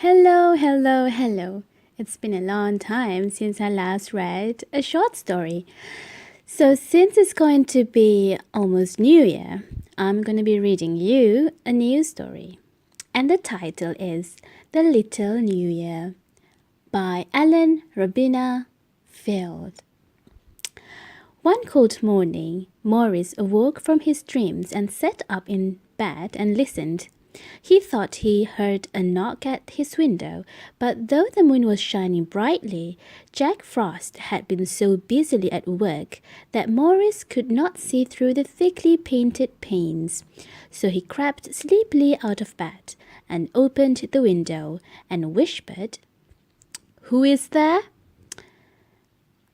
Hello, hello, hello. It's been a long time since I last read a short story. So, since it's going to be almost New Year, I'm going to be reading you a new story. And the title is The Little New Year by Robena Field. One cold morning, Morris awoke from his dreams and sat up in bed and listened. He thought he heard a knock at his window, but though the moon was shining brightly, Jack Frost had been so busily at work that Morris could not see through the thickly painted panes. So he crept sleepily out of bed and opened the window and whispered, "Who is there?"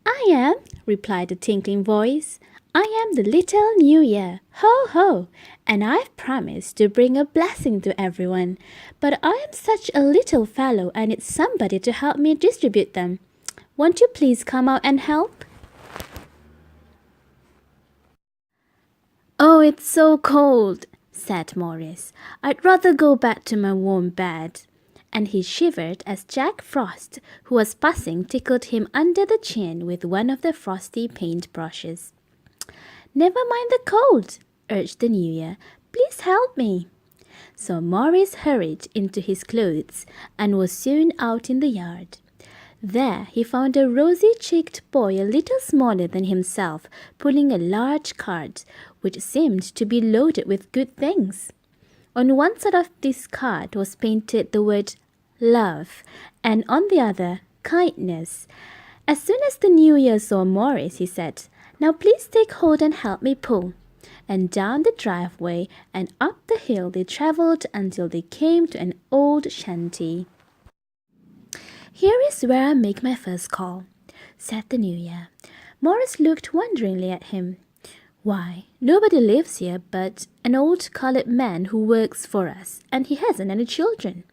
"I am," replied the tinkling voice. "I am the little New Year. Ho, ho! And I've promised to bring a blessing to everyone. But I am such a little fellow and need somebody to help me distribute them. Won't you please come out and help?" "Oh, it's so cold," said Morris. "I'd rather go back to my warm bed." And he shivered as Jack Frost, who was passing, tickled him under the chin with one of the frosty paint brushes. "Never mind the cold," urged the New Year. "Please help me." So Morris hurried into his clothes and was soon out in the yard. There he found a rosy-cheeked boy a little smaller than himself, pulling a large cart, which seemed to be loaded with good things. On one side of this cart was painted the word "Love," and on the other, "Kindness." As soon as the New Year saw Morris, he said, "Now please take hold and help me pull." And down the driveway and up the hill they travelled until they came to an old shanty. "Here is where I make my first call," said the New Year. Morris looked wonderingly at him. "Why, nobody lives here but an old colored man who works for us, and he hasn't any children."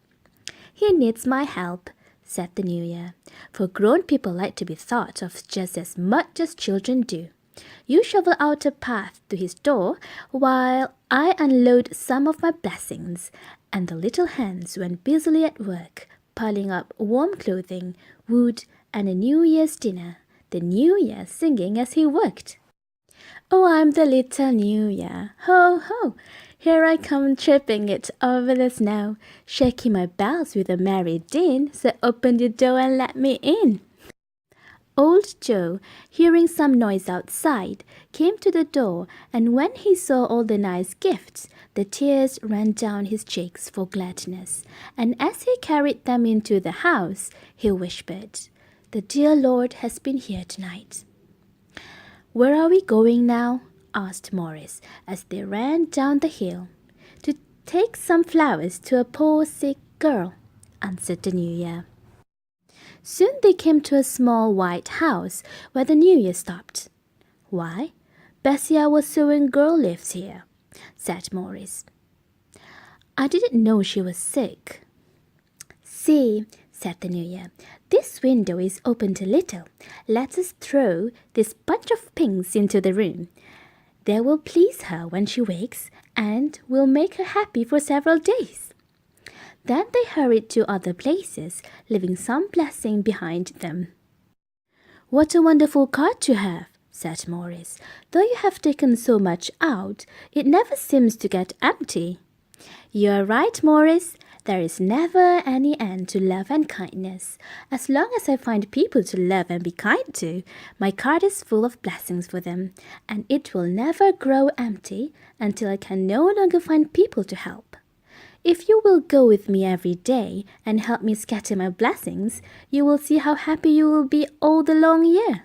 "He needs my help," said the New Year, "for grown people like to be thought of just as much as children do. You shovel out a path to his door while I unload some of my blessings." And the little hands went busily at work, piling up warm clothing, wood, and a New Year's dinner, the New Year singing as he worked. "Oh, I'm the little New Year. Ho, ho! Here I come tripping it over the snow, shaking my bells with a merry din, so open the door and let me in." Old Joe, hearing some noise outside, came to the door, and when he saw all the nice gifts, the tears ran down his cheeks for gladness. And as he carried them into the house, he whispered, "The dear Lord has been here tonight." "Where are we going now?" asked Morris, as they ran down the hill. "To take some flowers to a poor sick girl," answered the New Year. Soon they came to a small white house where the New Year stopped. "Why, Bessie, our sewing girl lives here," said Morris. "I didn't know she was sick." "See," said the New Year, "this window is opened a little. Let us throw this bunch of pinks into the room. They will please her when she wakes, and will make her happy for several days." Then they hurried to other places, leaving some blessing behind them. "What a wonderful cart you have," said Morris. "Though you have taken so much out, it never seems to get empty." "You are right, Morris. There is never any end to love and kindness. As long as I find people to love and be kind to, my cart is full of blessings for them, and it will never grow empty until I can no longer find people to help. If you will go with me every day and help me scatter my blessings, you will see how happy you will be all the long year."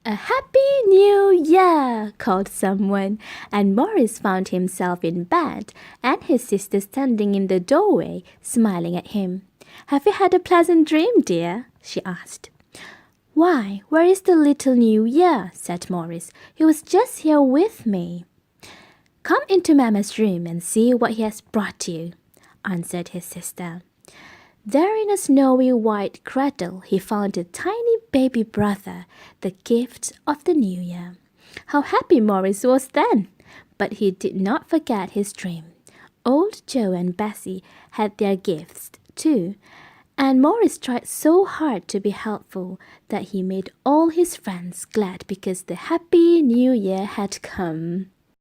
"A happy New Year!" called someone, and Morris found himself in bed and his sister standing in the doorway, smiling at him. "Have you had a pleasant dream, dear?" she asked. "Why, where is the little New Year?" said Morris. "He was just here with me." "Come into Mamma's room and see what he has brought you," answered his sister. There in a snowy white cradle he found a tiny baby brother, the gift of the New Year. How happy Morris was then! But he did not forget his dream. Old Joe and Bessie had their gifts too. And Morris tried so hard to be helpful that he made all his friends glad because the Happy New Year had come.